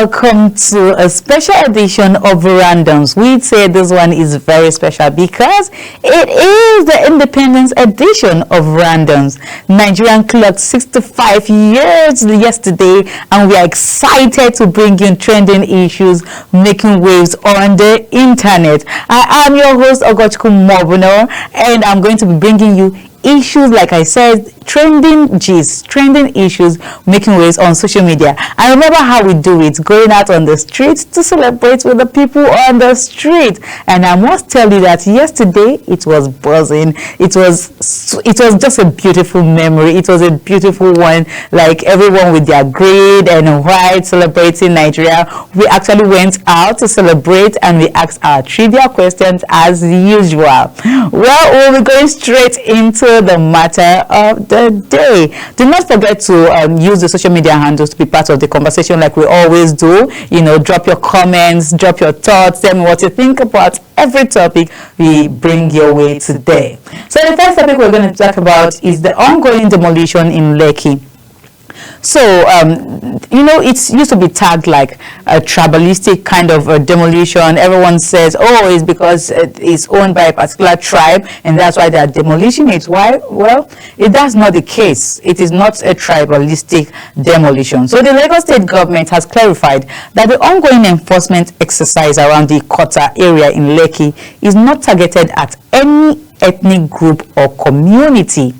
welcome to a special edition of Randoms. We'd say this one is very special because it is the Independence edition of Randoms. Nigerian clocked 65 years yesterday, and we are excited to bring you trending issues making waves on the internet. I am your host, Ogochukwu Mobuno, and I'm going to be bringing you issues, like I said, trending issues making waves on social media. And remember how we do it, going out on the street to celebrate with the people on the street. And I must tell you that yesterday it was buzzing. It was just a beautiful memory. It was a beautiful one, like everyone with their green and white celebrating Nigeria. We actually went out to celebrate, and we asked our trivia questions as usual. Well, we'll be going straight into the matter of the day. Do not forget to use the social media handles to be part of the conversation, like we always do. You know, drop your comments, drop your thoughts, tell me what you think about every topic we bring your way today. So the first topic we're going to talk about is the ongoing demolition in Lekki. So, you know, it used to be tagged like a tribalistic kind of demolition. Everyone says, oh, it's because it's owned by a particular tribe, and that's why they are demolishing it. Why? Well, that's not the case. It is not a tribalistic demolition. So the Lagos State government has clarified that the ongoing enforcement exercise around the Kota area in Lekki is not targeted at any ethnic group or community.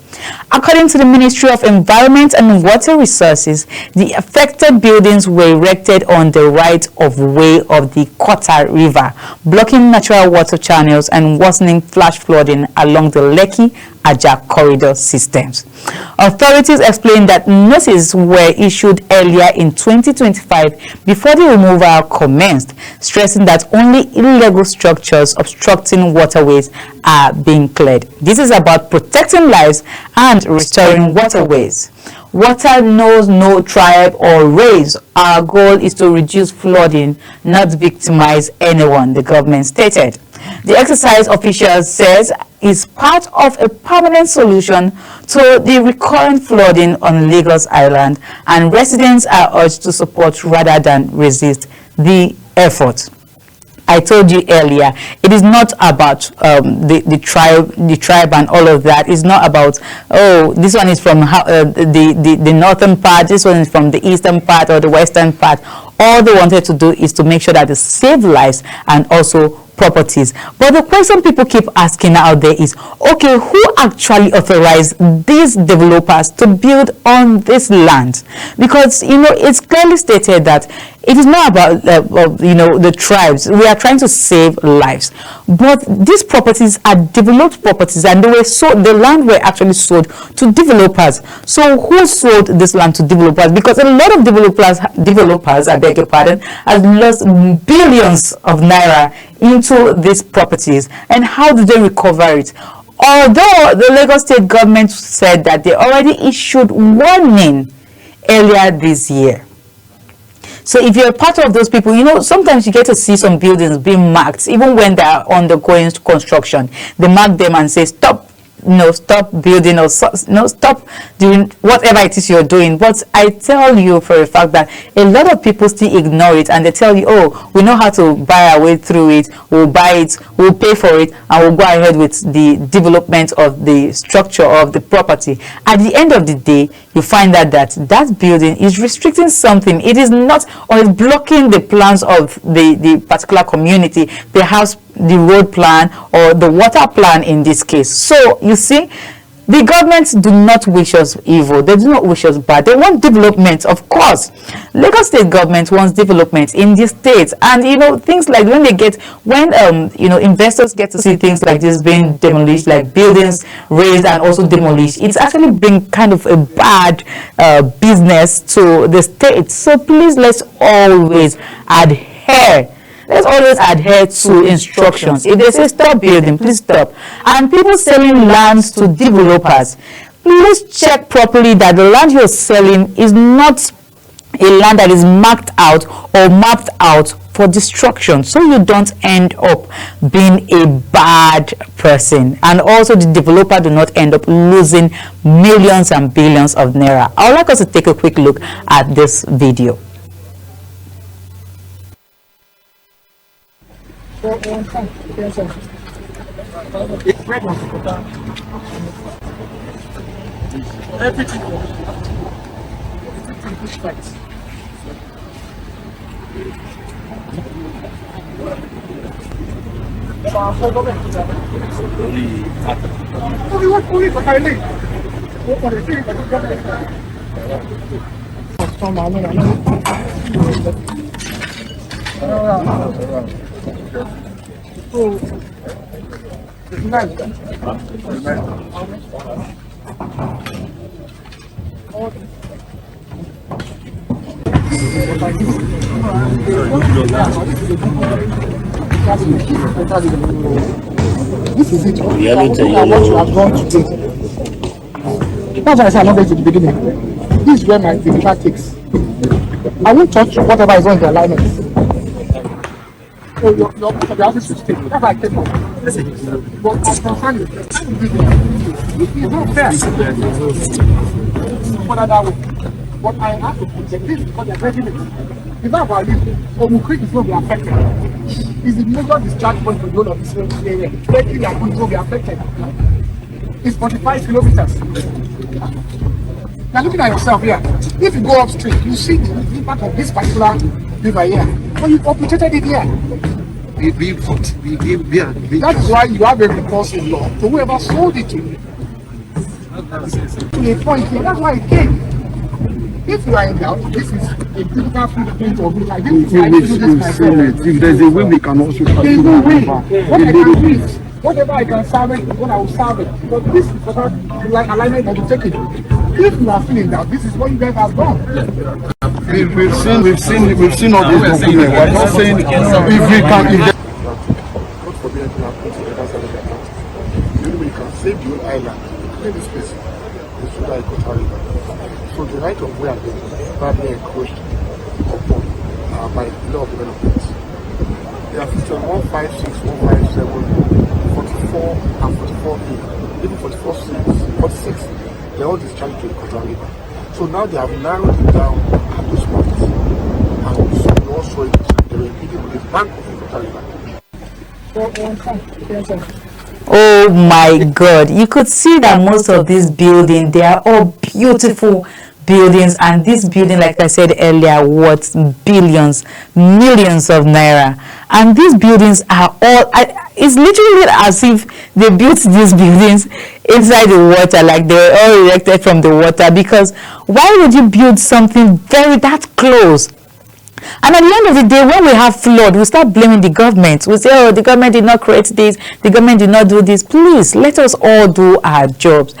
According to the Ministry of Environment and Water Resources, the affected buildings were erected on the right-of-way of the Kota River, blocking natural water channels and worsening flash flooding along the Lekki-Ajah corridor systems. Authorities explained that notices were issued earlier in 2025 before the removal commenced, stressing that only illegal structures obstructing waterways are being cleared. This is about protecting lives and restoring waterways. Water knows no tribe or race. Our goal is to reduce flooding, not victimize anyone, the government stated. The exercise, officials says, is part of a permanent solution to the recurrent flooding on Lagos Island, and residents are urged to support rather than resist the effort. I told you earlier, it is not about the tribe and all of that. It's not about, oh, this one is from the northern part, this one is from the eastern part or the western part. All they wanted to do is to make sure that they save lives and also properties. But the question people keep asking out there is, okay, who actually authorized these developers to build on this land? Because, you know, it's clearly stated that it is not about, you know, the tribes. We are trying to save lives. But these properties are developed properties, and they were sold, the land were actually sold to developers. So who sold this land to developers? Because a lot of developers, I beg your pardon, have lost billions of naira into these properties. And how do they recover it? Although the Lagos State government said that they already issued warning earlier this year. So if you're part of those people, you know, sometimes you get to see some buildings being marked, even when they are undergoing construction. They mark them and say, stop, stop building, or stop doing whatever it is you're doing. But I tell you for a fact that a lot of people still ignore it, and they tell you, oh, we know how to buy our way through it, we'll buy it, we'll pay for it, and we'll go ahead with the development of the structure of the property. At the end of the day, you find out that that building is restricting something. It is not, or it's blocking the plans of the particular community, perhaps the road plan or the water plan in this case. So you see, the governments do not wish us evil. They do not wish us bad. They want development, of course. Lagos State government wants development in the states, and you know, things like when you know, investors get to see things like this being demolished, like buildings raised and also demolished, it's actually bring kind of a bad business to the states. So please, let's always adhere. Let's always adhere to instructions. If they say stop building, please stop. And people selling lands to developers, please check properly that the land you're selling is not a land that is marked out or mapped out for destruction, so you don't end up being a bad person, and also the developer do not end up losing millions and billions of naira. I would like us to take a quick look at this video. Everything. This is it. What you have done today. That's why I said I'm not going to the beginning. This is where my tactics. I won't touch whatever is on the alignment. So your office will stay. That's why I came up. But as concerned with it's not fair. Put that way. But I have to protect this because they're breaking it. It's not about you. Omukrik is not be affected. It's the major discharge point for the whole of this area. Breaking their goods will be affected. It's 45 kilometers. Now looking at yourself here, if you go upstream, you see the impact of this particular river here. But you operated it here. That's why you have a recourse in law to whoever sold it to you. To a point here, that's why it came. If you are in doubt, this is a typical footprint of it. I didn't do this myself. If there's a way we can also there's no way. What I can do is, whatever I can salvage is what I will salvage. But this is what alignment that will take it. If you are feeling that, this is what you guys have done. We've seen all these documents. We're not saying if we can, if God forbid anything happens to the other side of the Atlantic. The only way you can save the whole island, clear the space, is through the Ikota River. So the right of way has been badly encroached upon by the law of development. There are 156, 157, 44 and 44A, even 44C, 46. They're all discharged to the Ikota River. So now they have narrowed it down at those points. And so we also they were impeding with the bank of the Ikota River. Oh my God, you could see that most of these buildings, they are all beautiful buildings, and this building, like I said earlier, worth billions, millions of naira. And these buildings are all, it's literally as if they built these buildings inside the water, like they were all erected from the water, because why would you build something that close? And at the end of the day, when we have flood, we start blaming the government. We say, oh, the government did not create this, the government did not do this. Please, let us all do our jobs.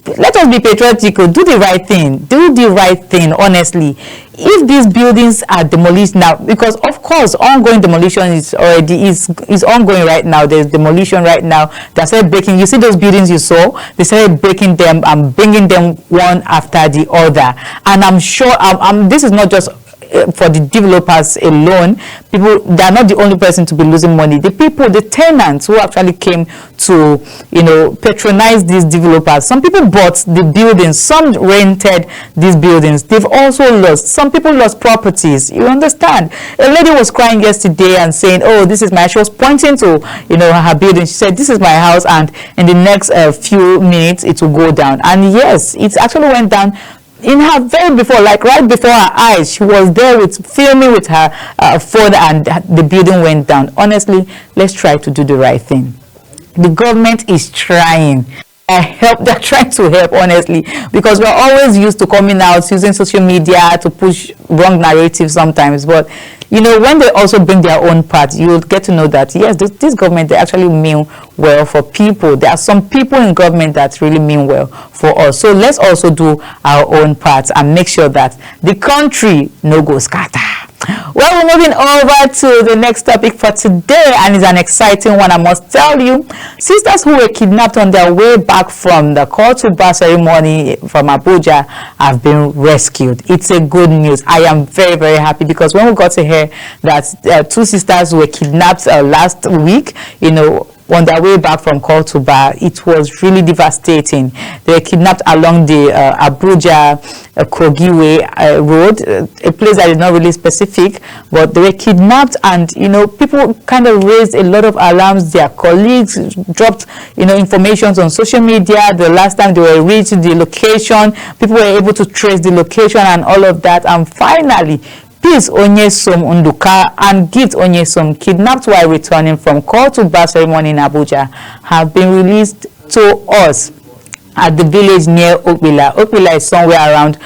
Let us be patriotic, do the right thing. Do the right thing, honestly. If these buildings are demolished now, because of course ongoing demolition is ongoing right now. There's demolition right now. They started breaking. You see those buildings you saw? They started breaking them and bringing them one after the other. And I'm sure this is not just for the developers alone. People, they are not the only person to be losing money. The people, the tenants who actually came to, patronize these developers. Some people bought the buildings, some rented these buildings. They've also lost. Some people lost properties. You understand? A lady was crying yesterday and saying, "Oh, this is my." She was pointing to, her building. She said, "This is my house, and in the next few minutes, it will go down." And yes, it actually went down. In her right before her eyes, she was there filming with her phone, and the building went down. Honestly, let's try to do the right thing. The government is trying. They're trying to help, honestly, because we're always used to coming out using social media to push wrong narratives sometimes. But when they also bring their own part, you'll get to know that yes, this government, they actually mean well for people. There are some people in government that really mean well for us. So let's also do our own part and make sure that the country no go scatter. Well, we're moving over to the next topic for today, and it's an exciting one, I must tell you. Sisters who were kidnapped on their way back from the call to bar ceremony from Abuja have been rescued. It's a good news. I am very, very happy, because when we got to hear that two sisters were kidnapped last week, on their way back from Kortuba. It was really devastating. They were kidnapped along the Abuja Kogiwe road, a place that is not really specific, but they were kidnapped, and people kind of raised a lot of alarms. Their colleagues dropped information on social media. The last time they were reached the location, people were able to trace the location and all of that, and finally Peace Onyesom Unduka and Gift Onyesom, kidnapped while returning from Kortuba ceremony in Abuja, have been released to us at the village near Okpila. Okpila is somewhere around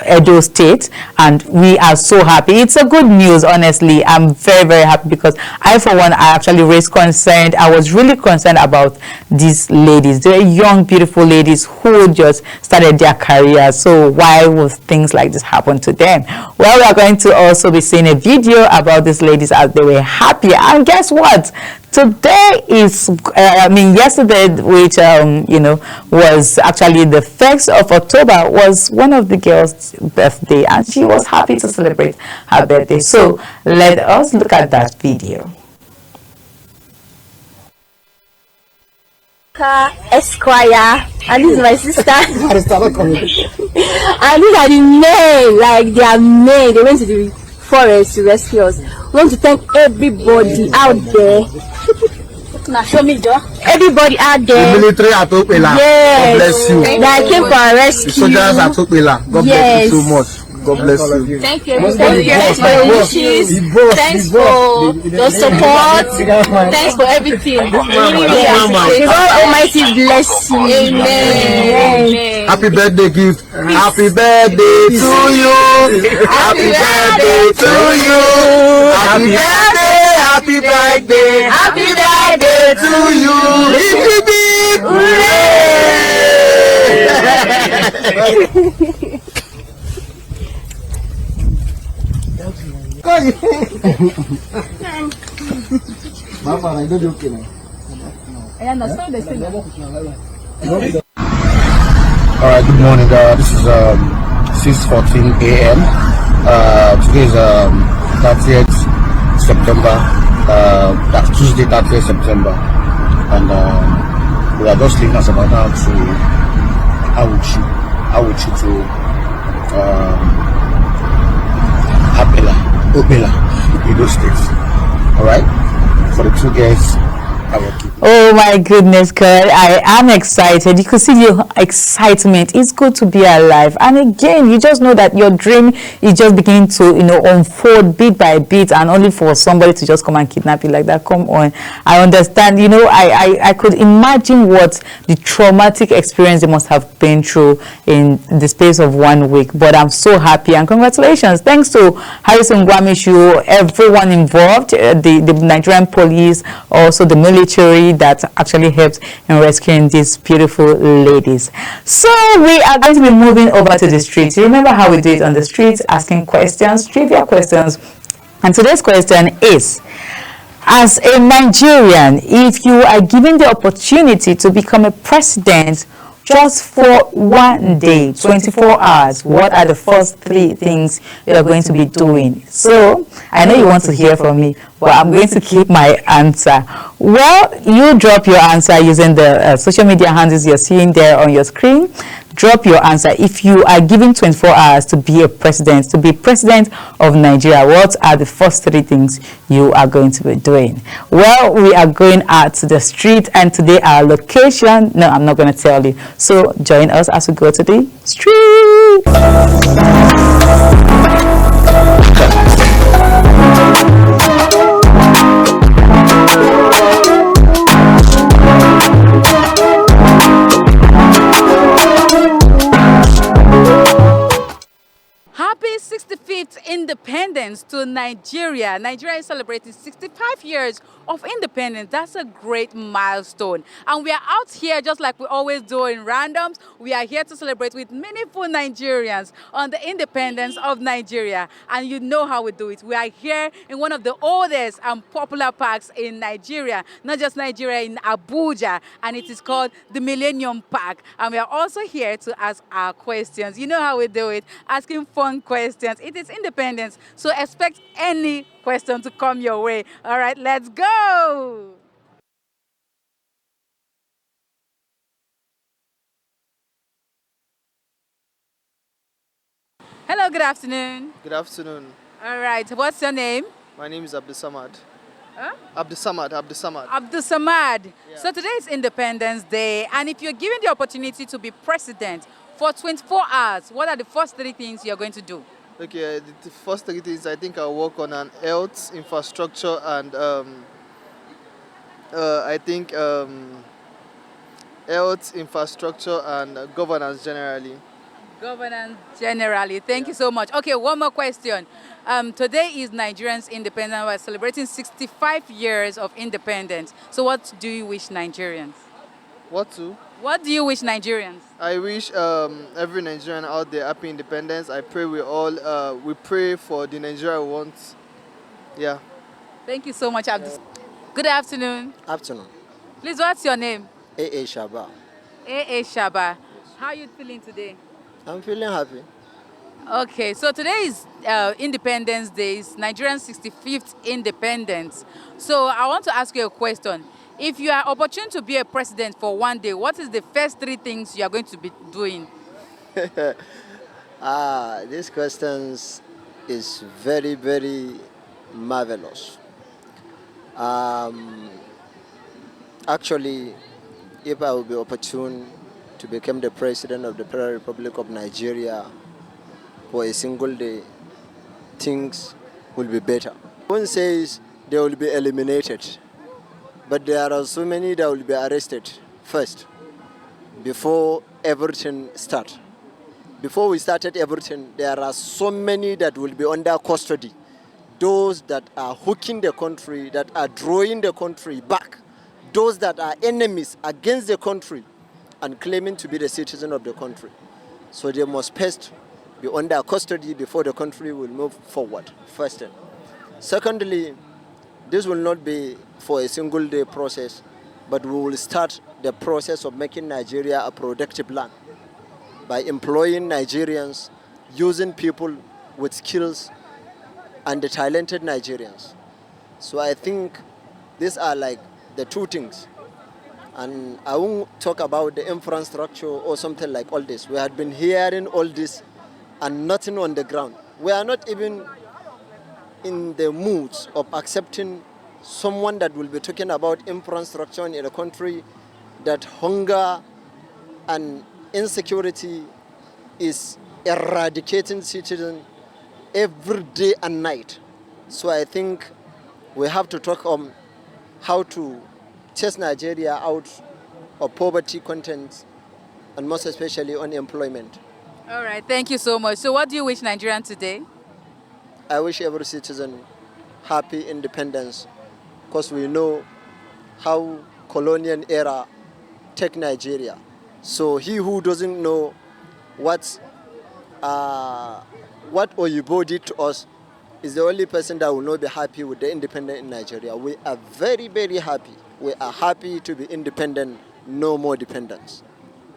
Edo State, and we are so happy. It's a good news, honestly. I'm very, very happy because I, for one, I actually raised concern. I was really concerned about these ladies. They're young, beautiful ladies who just started their career. So why would things like this happen to them? Well, we are going to also be seeing a video about these ladies as they were happy. And guess what? Today is, yesterday, which, was actually the 1st of October, was one of the girls' birthday, and she was happy to celebrate her birthday. So let us look at that video. Esquire, and this is my sister. And these are the men, like they are men. They went to the forest to rescue us. We want to thank everybody out there. Now show me, Joe. Everybody out there. The military at Okpila. Yes. God bless you. That came for our rescue. The soldiers at Okpila. God bless you so much. God bless you. Thank you. Thanks for your wishes. Thanks for your support. Thanks for everything. God Almighty bless you. Amen. Happy birthday, Gift. Happy birthday to you. Happy birthday to you. Happy birthday. Happy birthday. Happy birthday to you. Hip hip hooray. Mama, I don't joke now. All right, good morning. This is 6:14 a.m. Today is 30th September. That's Tuesday, 30th September, and we are just leaving us about now to Awuchi to Okpila, Edo State. All right, for the two guys. Oh my goodness, God, I am excited. You could see your excitement. It's good to be alive. And again, you just know that your dream is just beginning to, unfold bit by bit, and only for somebody to just come and kidnap you like that. Come on. I understand. I could imagine what the traumatic experience they must have been through in the space of 1 week. But I'm so happy, and congratulations. Thanks to Harrison Gwamishu, everyone involved, the Nigerian police, also the military that actually helped in rescuing these beautiful ladies. So we are going to be moving over to the streets. You remember how we do it on the streets, asking questions, trivia questions. And today's question is, as a Nigerian, if you are given the opportunity to become a president just for 1 day, 24 hours, what are the first 3 things you are going to be doing? So I know you want to hear from me, but I'm going to keep my answer. Well, you drop your answer using the social media handles you're seeing there on your screen. Drop your answer. If you are given 24 hours to be a president, to be president of Nigeria, what are the first 3 things you are going to be doing? Well, we are going out to the street, and today our location, no, I'm not going to tell you. So join us as we go to the street. Happy 65th independence to Nigeria. Nigeria is celebrating 65 years of independence. That's a great milestone. And we are out here just like we always do in Randoms. We are here to celebrate with meaningful Nigerians on the independence of Nigeria. And you know how we do it. We are here in one of the oldest and popular parks in Nigeria. Not just Nigeria, in Abuja. And it is called the Millennium Park. And we are also here to ask our questions. You know how we do it. Asking fun questions. It is independence. So expect any question to come your way. All right, let's go. Hello, good afternoon. Good afternoon. All right, what's your name? My name is Abdul Samad. Huh? Abdul Samad. Abdul Samad. Yeah. So today is Independence Day, and if you're given the opportunity to be president for 24 hours, what are the first three things you're going to do? Okay, the first thing is I think I'll work on an health infrastructure and I think health infrastructure and governance generally. Governance generally. Thank you so much. Okay, one more question. Today is Nigerians' independence. We're celebrating 65 years of independence. So what do you wish Nigerians? What to? What do you wish Nigerians? I wish every Nigerian out there happy independence. I pray we pray for the Nigeria we want. Yeah. Thank you so much, Abdul. Good afternoon. Afternoon. Please, what's your name? A.A. Shaba. A.A. Shaba. How are you feeling today? I'm feeling happy. Okay, so today is Independence Day, it's Nigeria's 65th independence. So I want to ask you a question. If you are opportune to be a president for one day, what is the first three things you are going to be doing? This question is very, very marvelous. Actually, if I will be opportune to become the president of the Federal Republic of Nigeria for a single day, things will be better. One says they will be eliminated, but there are so many that will be arrested first before everything starts. Before we started everything, there are so many that will be under custody. Those that are hooking the country, that are drawing the country back, those that are enemies against the country and claiming to be the citizen of the country. So they must first be under custody before the country will move forward, first thing. Secondly, this will not be for a single day process, but we will start the process of making Nigeria a productive land by employing Nigerians, using people with skills and the talented Nigerians. So I think these are like the two things. And I won't talk about the infrastructure or something like all this. We had been hearing all this and nothing on the ground. We are not even in the mood of accepting someone that will be talking about infrastructure in a country that hunger and insecurity is eradicating citizens every day and night. So I think we have to talk on how to chase Nigeria out of poverty content and most especially unemployment. All right, thank you so much. So what do you wish Nigerians today? I wish every citizen happy independence because we know how colonial era take Nigeria. So he who doesn't know what Oyibo did to us is the only person that will not be happy with the independence in Nigeria. We are very, very happy. We are happy to be independent, no more dependence.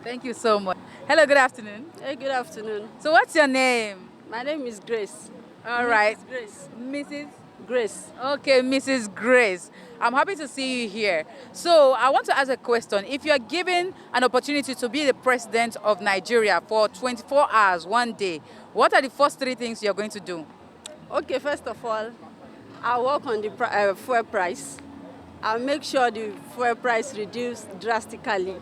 Thank you so much. Hello, good afternoon. Hey, good afternoon. So what's your name? My name is Grace. All right. Grace. Mrs. Grace. Okay, Mrs. Grace. I'm happy to see you here. So I want to ask a question. If you are given an opportunity to be the president of Nigeria for 24 hours, one day, what are the first three things you're going to do? Okay, first of all, I'll work on the fuel price. I'll make sure the fuel price reduced drastically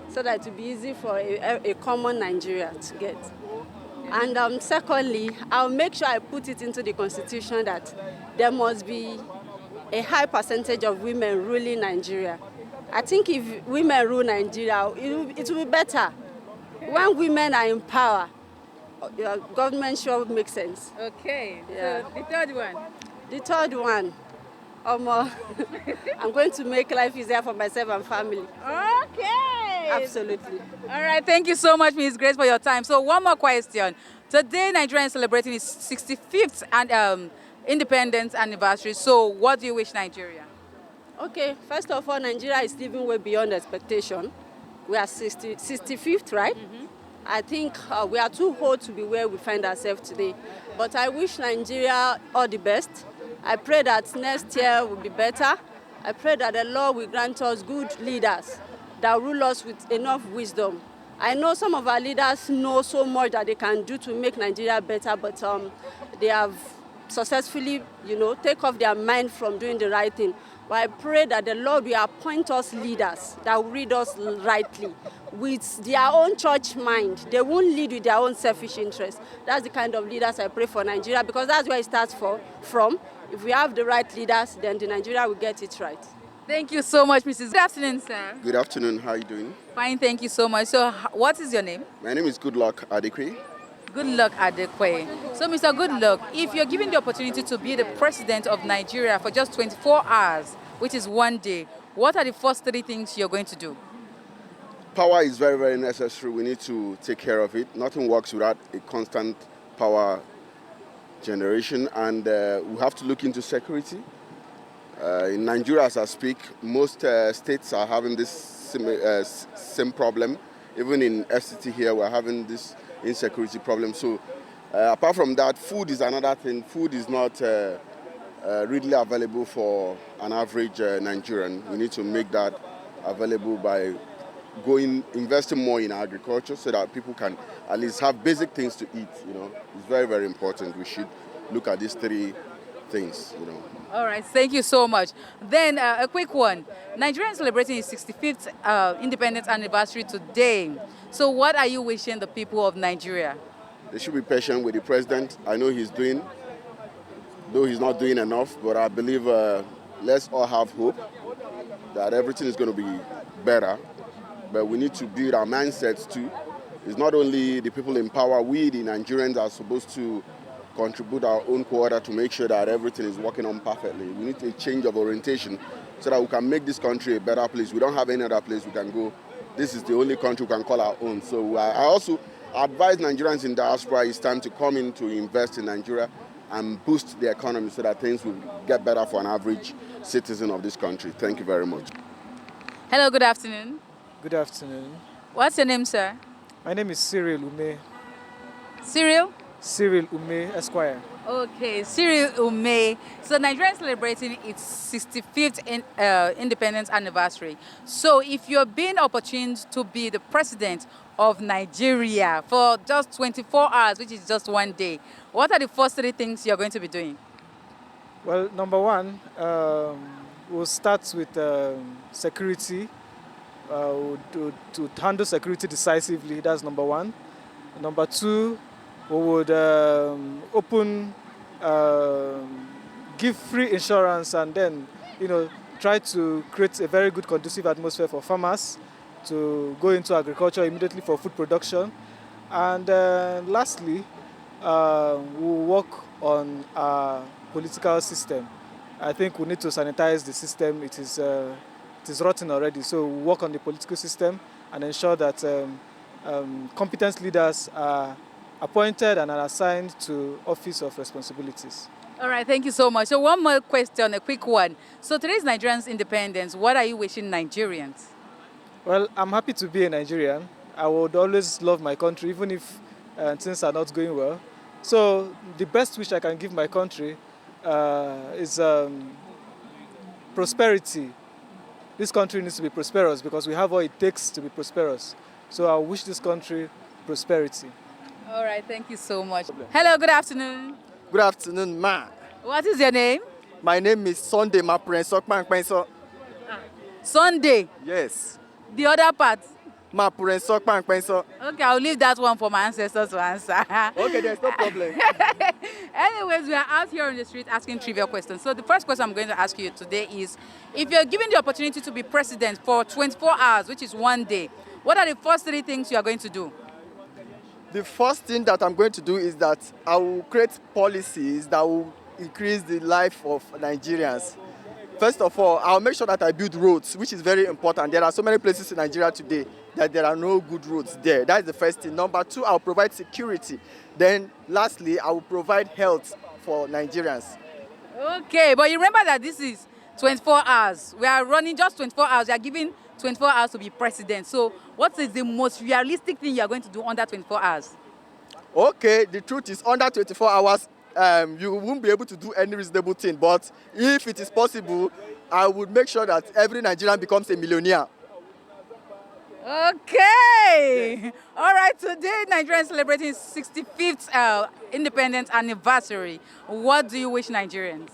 so that it will be easy for a common Nigerian to get. And secondly, I'll make sure I put it into the constitution that there must be a high percentage of women ruling Nigeria. I think if women rule Nigeria, it will be better. When women are in power, your government sure makes sense. Okay, Yeah. so the third one. The third one, I'm going to make life easier for myself and family. Okay. Absolutely. All right, thank you so much, Ms. Grace, for your time. So one more question. Today, Nigeria is celebrating its 65th and independence anniversary. So what do you wish Nigeria? Okay, first of all, Nigeria is living way beyond expectation. We are 65th, right? Mm-hmm. I think we are too old to be where we find ourselves today. But I wish Nigeria all the best. I pray that next year will be better. I pray that the Lord will grant us good leaders that rule us with enough wisdom I know some of our leaders know so much that they can do to make Nigeria better, but they have successfully, take off their mind from doing the right thing. But I pray that the Lord will appoint us leaders that will lead us rightly with their own church mind. They won't lead with their own selfish interest. That's the kind of leaders I pray for Nigeria, because that's where it starts from. If we have the right leaders, then the Nigeria will get it right. Thank you so much, Mrs. Good afternoon, sir. Good afternoon. How are you doing? Fine, thank you so much. So, what is your name? My name is Goodluck Adekwe. Good luck, Adekwe. So, Mr. Goodluck, if you're given the opportunity to be the president of Nigeria for just 24 hours, which is one day, what are the first 3 things you're going to do? Power is very, very necessary. We need to take care of it. Nothing works without a constant power generation, and we have to look into security. In Nigeria, as I speak, most states are having this same problem. Even in FCT here, we're having this insecurity problem. So apart from that, food is another thing. Food is not readily available for an average Nigerian. We need to make that available by investing more in agriculture so that people can at least have basic things to eat. It's very, very important. We should look at these 3 things. All right, thank you so much. Then a quick one. Nigeria is celebrating its 65th independence anniversary today. So what are you wishing the people of Nigeria? They should be patient with the president. I know he's doing, though he's not doing enough, but I believe let's all have hope that everything is going to be better. But we need to build our mindsets too. It's not only the people in power, we the Nigerians are supposed to contribute our own quota to make sure that everything is working on perfectly. We need a change of orientation so that we can make this country a better place. We don't have any other place we can go. This is the only country we can call our own. So I also advise Nigerians in diaspora it's time to come in to invest in Nigeria and boost the economy so that things will get better for an average citizen of this country. Thank you very much. Hello, good afternoon. Good afternoon. What's your name, sir? My name is Cyril Ume. Cyril? Cyril Ume, Esquire. Okay, Cyril Ume. So Nigeria is celebrating its 65th independence anniversary. So if you're being opportuned to be the president of Nigeria for just 24 hours, which is just one day, what are the first 3 things you're going to be doing? Well, number 1, we'll start with security. To handle security decisively, that's number 1. Number 2, we would give free insurance and then, try to create a very good conducive atmosphere for farmers to go into agriculture immediately for food production. And lastly, we'll work on our political system. I think we need to sanitize the system. It is rotten already. So we'll work on the political system and ensure that competent leaders are appointed and are assigned to office of responsibilities. All right, thank you so much. So one more question, a quick one. So today's Nigerians' independence. What are you wishing Nigerians? Well, I'm happy to be a Nigerian. I would always love my country, even if things are not going well. So the best wish I can give my country is prosperity. This country needs to be prosperous because we have what it takes to be prosperous. So I wish this country prosperity. All right, thank you so much. Hello, good afternoon. Good afternoon, ma. What is your name? My name is Sunday Mapurenso. Sunday. Yes. The other part? Mapurenso. Okay, I'll leave that one for my ancestors to answer. Okay, there's no problem. Anyways, we are out here on the street asking trivial questions. So the first question I'm going to ask you today is, if you're given the opportunity to be president for 24 hours, which is one day, what are the first 3 things you are going to do? The first thing that I'm going to do is that I will create policies that will increase the life of Nigerians. First of all, I'll make sure that I build roads, which is very important. There are so many places in Nigeria today that there are no good roads there. That is the first thing. Number 2, I'll provide security. Then lastly, I will provide health for Nigerians. Okay, but you remember that this is 24 hours. We are running just 24 hours. We are giving 24 hours to be president. So what is the most realistic thing you are going to do under 24 hours? Okay, the truth is under 24 hours, you won't be able to do any reasonable thing. But if it is possible, I would make sure that every Nigerian becomes a millionaire. Okay. All right. Today, Nigeria is celebrating its 65th independence anniversary. What do you wish Nigerians?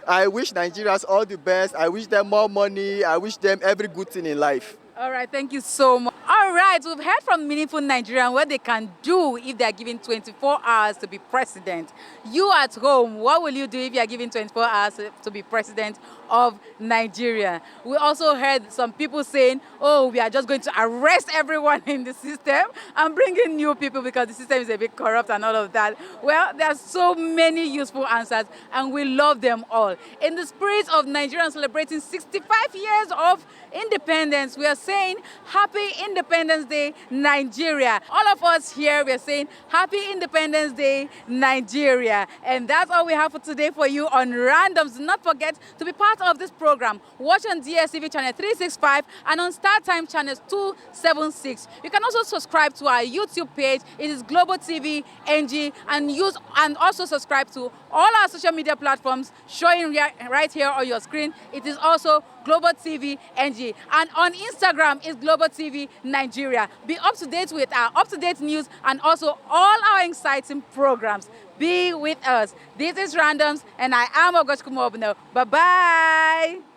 I wish Nigerians all the best. I wish them more money. I wish them every good thing in life. All right, thank you so much. All right, we've heard from meaningful Nigerians what they can do if they are given 24 hours to be president. You at home, what will you do if you are given 24 hours to be president of Nigeria? We also heard some people saying, oh, we are just going to arrest everyone in the system and bring in new people because the system is a bit corrupt and all of that. Well, there are so many useful answers and we love them all. In the spirit of Nigerians celebrating 65 years of independence, we are saying Happy Independence Day, Nigeria. All of us here, we are saying Happy Independence Day, Nigeria. And that's all we have for today for you on Randoms. Do not forget to be part of this program. Watch on DSTV channel 365 and on StarTime channels 276. You can also subscribe to our YouTube page. It is Global TV NG, and also subscribe to all our social media platforms showing right here on your screen. It is also Global TV NG, and on Instagram is Global TV Nigeria. Be up to date with our up-to-date news and also all our exciting programs. Be with us. This is Randoms, and I am Ogochukwu Mobno. Bye-bye.